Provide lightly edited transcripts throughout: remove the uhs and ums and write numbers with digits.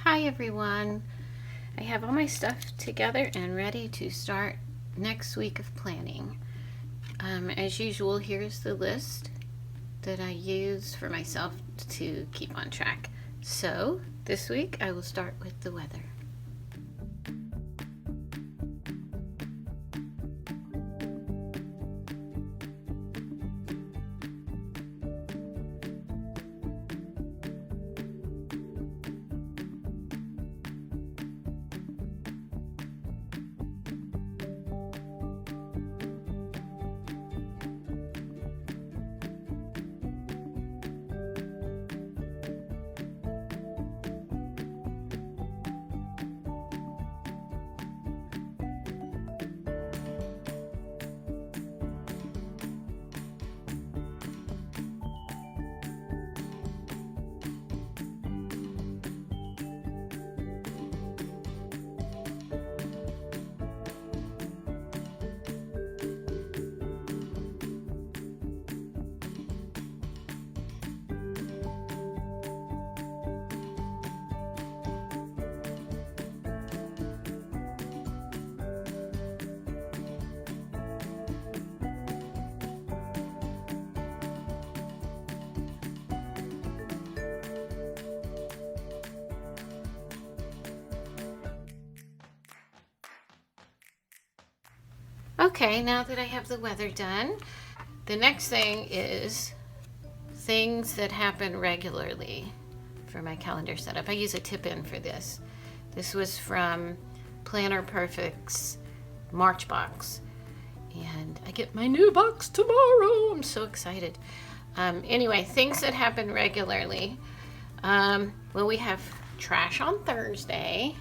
Hi everyone. I have all my stuff together and ready to start next week of planning. As usual, here's the list that I use for myself to keep on track. So this week I will start with the weather. Okay, now that I have the weather done, the next thing is things that happen regularly for my calendar setup. I use a tip-in for this. This was from Planner Perfect's March box, and I get my new box tomorrow. I'm so excited. Anyway, things that happen regularly. Well, we have trash on Thursday.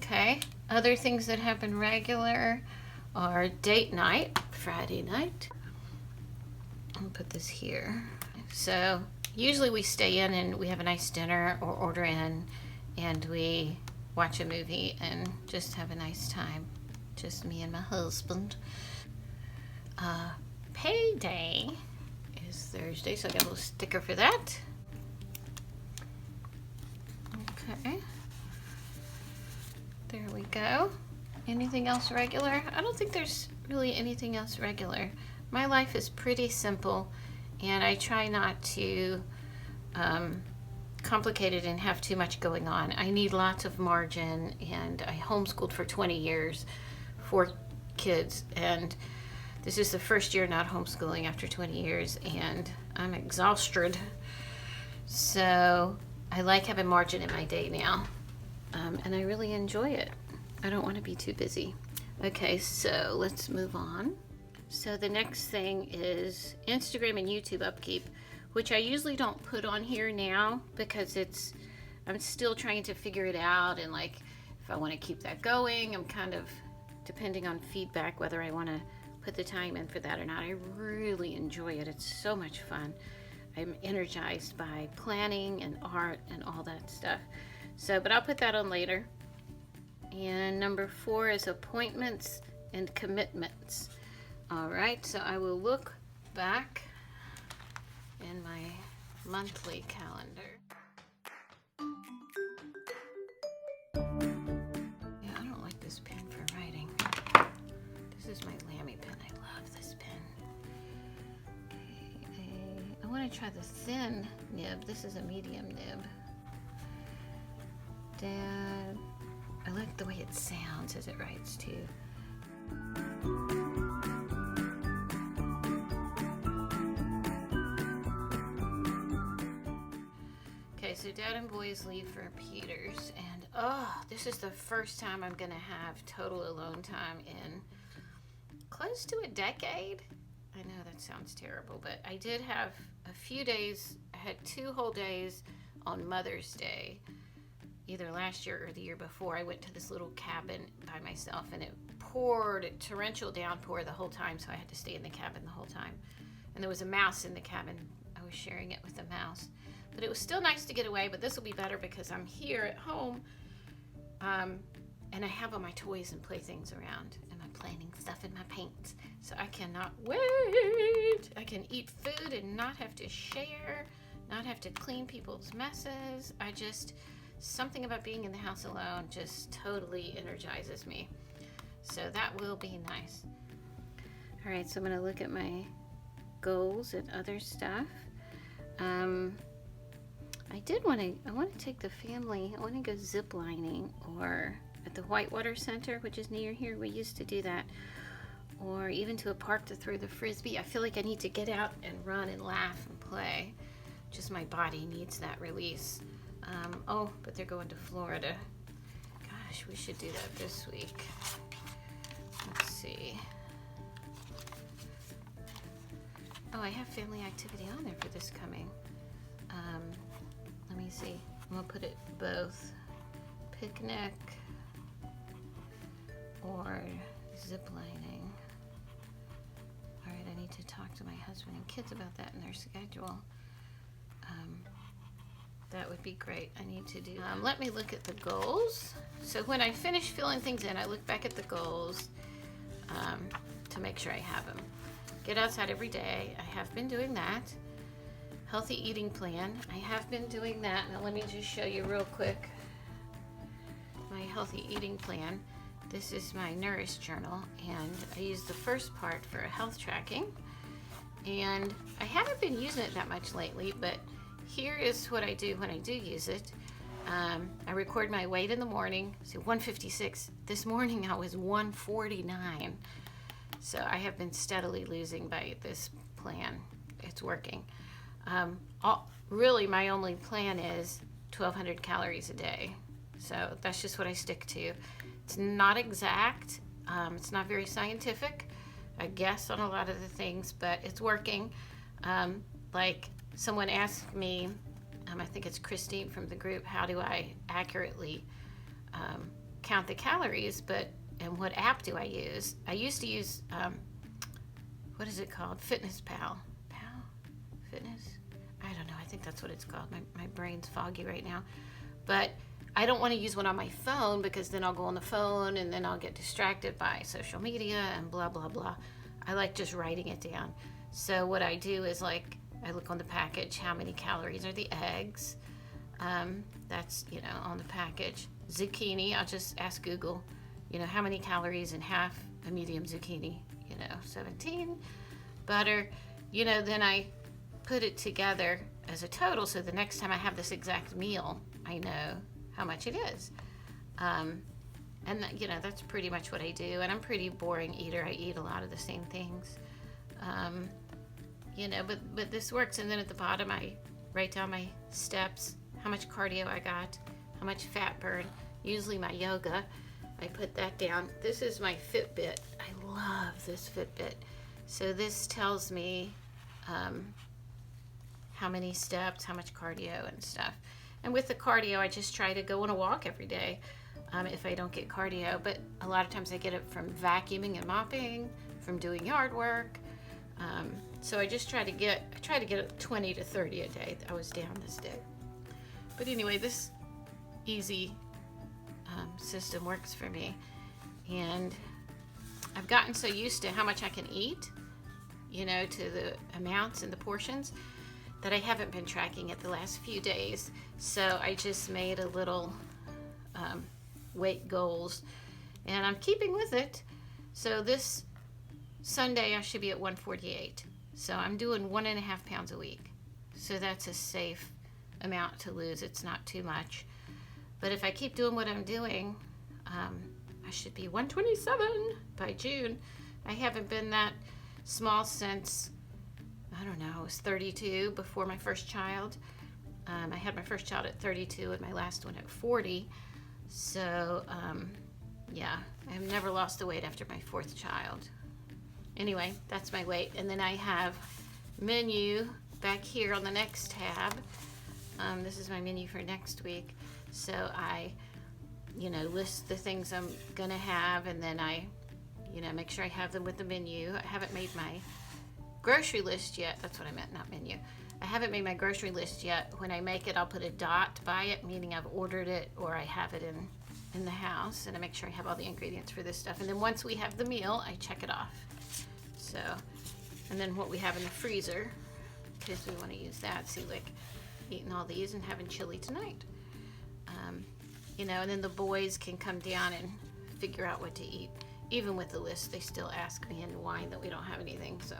Okay, other things that happen regular are date night, Friday night. I'll put this here. So usually we stay in and we have a nice dinner or order in and we watch a movie and just have a nice time. Just me and my husband. Payday is Thursday, so I got a little sticker for that. Okay. There we go. Anything else regular? I don't think there's really anything else regular. My life is pretty simple, and I try not to complicate it and have too much going on. I need lots of margin, and I homeschooled for 20 years, 4 kids, and this is the first year not homeschooling after 20 years, and I'm exhausted. So I like having margin in my day now. And I really enjoy it. I don't want to be too busy. Okay, so let's move on. So the next thing is Instagram and YouTube upkeep, which I usually don't put on here now because I'm still trying to figure it out, and like if I want to keep that going, I'm kind of depending on feedback whether I want to put the time in for that or not. I really enjoy it. It's so much fun. I'm energized by planning and art and all that stuff. So, but I'll put that on later. And number 4 is appointments and commitments. All right, so I will look back in my monthly calendar. Yeah, I don't like this pen for writing. This is my Lamy pen. I love this pen. Okay, I want to try the thin nib. This is a medium nib. Dad, I like the way it sounds as it writes too. Okay, so Dad and boys leave for Peters, and this is the first time I'm gonna have total alone time in close to a decade. I know that sounds terrible, but I did have a few days. I had 2 whole days on Mother's Day. Either last year or the year before, I went to this little cabin by myself, and it poured a torrential downpour the whole time, so I had to stay in the cabin the whole time. And there was a mouse in the cabin. I was sharing it with a mouse. But it was still nice to get away, but this will be better because I'm here at home And I have all my toys and playthings around, and my planning stuff and my paints. So I cannot wait. I can eat food and not have to share, not have to clean people's messes. Something about being in the house alone just totally energizes me. So that will be nice. All right, so I'm gonna look at my goals and other stuff. I want to take the family, I want to go zip lining, or at the Whitewater Center, which is near here. We used to do that. Or even to a park to throw the Frisbee. I feel like I need to get out and run and laugh and play. Just my body needs that release. Oh, but they're going to Florida. Gosh, we should do that this week. Let's see. Oh, I have family activity on there for this coming. Let me see. I'm gonna put it both picnic or zip lining. All right, I need to talk to my husband and kids about that in their schedule. That would be great. I need to do. Let me look at the goals. So when I finish filling things in, I look back at the goals to make sure I have them. Get outside every day. I have been doing that. Healthy eating plan. I have been doing that. Now let me just show you real quick my healthy eating plan. This is my Nourish journal, and I use the first part for health tracking. And I haven't been using it that much lately, but here is what I do when I do use it. I record my weight in the morning. So 156. This morning I was 149. So I have been steadily losing by this plan. It's working. Really, my only plan is 1,200 calories a day. So that's just what I stick to. It's not exact. It's not very scientific, I guess, on a lot of the things, but it's working. Like someone asked me, I think it's Christine from the group, how do I accurately count the calories, and what app do I use? I used to use, what is it called? Fitness Pal. Fitness? I don't know. I think that's what it's called. My brain's foggy right now. But I don't want to use one on my phone because then I'll go on the phone and then I'll get distracted by social media and blah, blah, blah. I like just writing it down. So what I do is I look on the package, how many calories are the eggs? That's, on the package. Zucchini, I'll just ask Google, how many calories in half a medium zucchini? 17. Butter, then I put it together as a total, so the next time I have this exact meal, I know how much it is. And that's pretty much what I do. And I'm a pretty boring eater. I eat a lot of the same things. But this works. And then at the bottom, I write down my steps, how much cardio I got, how much fat burn, usually my yoga. I put that down. This is my Fitbit. I love this Fitbit. So this tells me how many steps, how much cardio and stuff. And with the cardio, I just try to go on a walk every day if I don't get cardio. But a lot of times I get it from vacuuming and mopping, from doing yard work. So I just try to get 20 to 30 a day. I was down this day. But anyway, this easy system works for me. And I've gotten so used to how much I can eat, to the amounts and the portions, that I haven't been tracking it the last few days. So I just made a little weight goals, and I'm keeping with it. So this Sunday I should be at 148. So I'm doing 1.5 pounds a week. So that's a safe amount to lose. It's not too much. But if I keep doing what I'm doing, I should be 127 by June. I haven't been that small since, I don't know, I was 32 before my first child. I had my first child at 32 and my last one at 40. So, I've never lost the weight after my fourth child. Anyway, that's my weight. And then I have menu back here on the next tab. This is my menu for next week. So I, list the things I'm gonna have, and then I, make sure I have them with the menu. I haven't made my grocery list yet. That's what I meant, not menu. I haven't made my grocery list yet. When I make it, I'll put a dot by it, meaning I've ordered it or I have it in in the house, and I make sure I have all the ingredients for this stuff. And then once we have the meal, I check it off. So, and then what we have in the freezer, because we want to use that. See, like eating all these and having chili tonight. You know, and then the boys can come down and figure out what to eat. Even with the list, they still ask me and whine that we don't have anything. So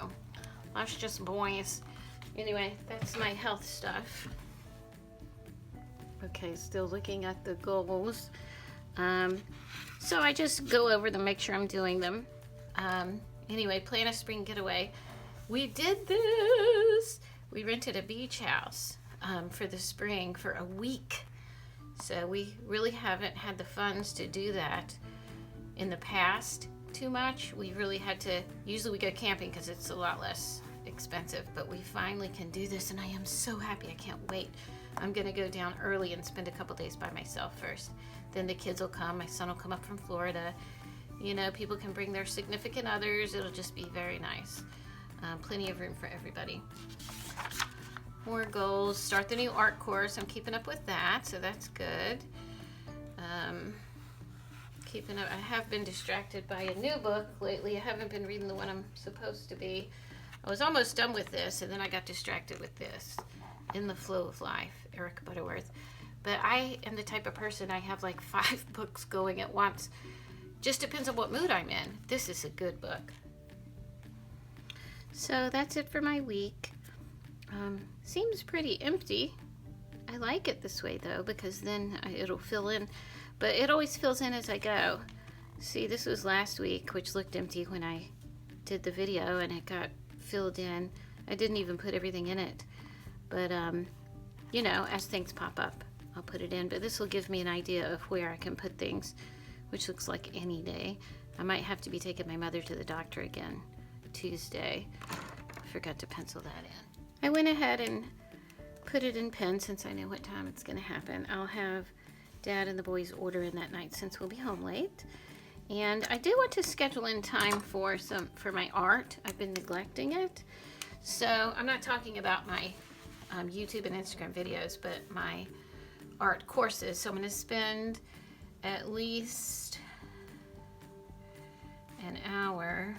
that's just boys. Anyway, that's my health stuff. Okay, still looking at the goals. So I just go over them, make sure I'm doing them. Anyway, plan a spring getaway. We did this. We rented a beach house for the spring for a week. So we really haven't had the funds to do that in the past too much. We really had to, usually we go camping because it's a lot less expensive, but we finally can do this and I am so happy. I can't wait. I'm gonna go down early and spend a couple days by myself first. Then the kids will come. My son will come up from Florida. You know, people can bring their significant others. It'll just be very nice. Plenty of room for everybody. More goals. Start the new art course. I'm keeping up with that, so that's good. Keeping up. I have been distracted by a new book lately. I haven't been reading the one I'm supposed to be. I was almost done with this, and then I got distracted with this. In the Flow of Life, Eric Butterworth. But I am the type of person, I have like 5 books going at once. Just depends on what mood I'm in. This is a good book. So that's it for my week. Seems pretty empty. I like it this way though, because then it'll fill in. But it always fills in as I go. See, this was last week, which looked empty when I did the video, and it got filled in. I didn't even put everything in it. But, you know, as things pop up, I'll put it in. But this will give me an idea of where I can put things, which looks like any day. I might have to be taking my mother to the doctor again Tuesday. I forgot to pencil that in. I went ahead and put it in pen since I know what time it's going to happen. I'll have Dad and the boys order in that night since we'll be home late. And I do want to schedule in time for my art. I've been neglecting it. So I'm not talking about my YouTube and Instagram videos, but my art courses. So I'm going to spend at least an hour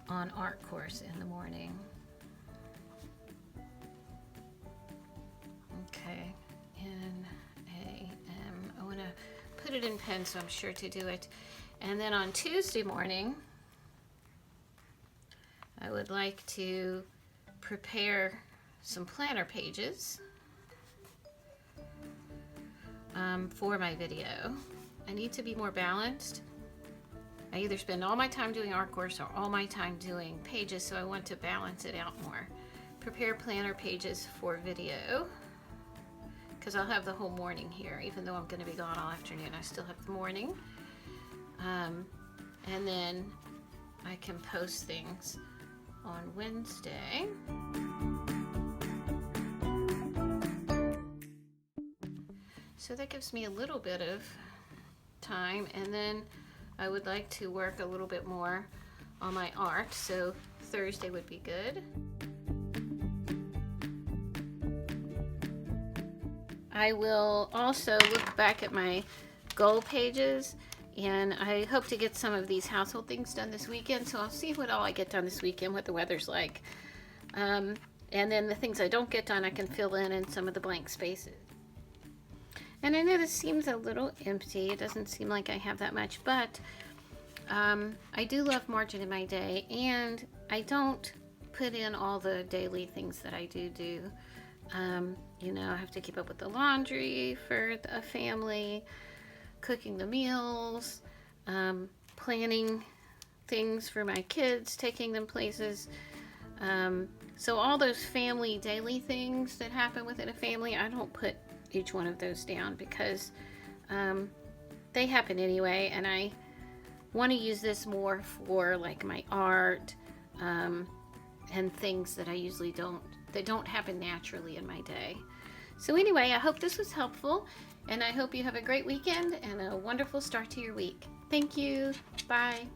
on art course in the morning. Okay, in a.m. I want to put it in pen so I'm sure to do it. And then on Tuesday morning, I would like to prepare some planner pages for my video. I need to be more balanced. I either spend all my time doing art course or all my time doing pages, so I want to balance it out more. Prepare planner pages for video, because I'll have the whole morning here, even though I'm going to be gone all afternoon. I still have the morning. And then I can post things on Wednesday. So that gives me a little bit of time, and then I would like to work a little bit more on my art, so Thursday would be good. I will also look back at my goal pages, and I hope to get some of these household things done this weekend, so I'll see what all I get done this weekend, what the weather's like. And then the things I don't get done, I can fill in some of the blank spaces. And I know this seems a little empty. It doesn't seem like I have that much, but I do love margin in my day, and I don't put in all the daily things that I do. You know, I have to keep up with the laundry for a family, cooking the meals, planning things for my kids, taking them places. So all those family daily things that happen within a family, I don't put each one of those down because they happen anyway, and I want to use this more for like my art and things that I usually don't happen naturally in my day. So anyway, I hope this was helpful, and I hope you have a great weekend and a wonderful start to your week. Thank you. Bye.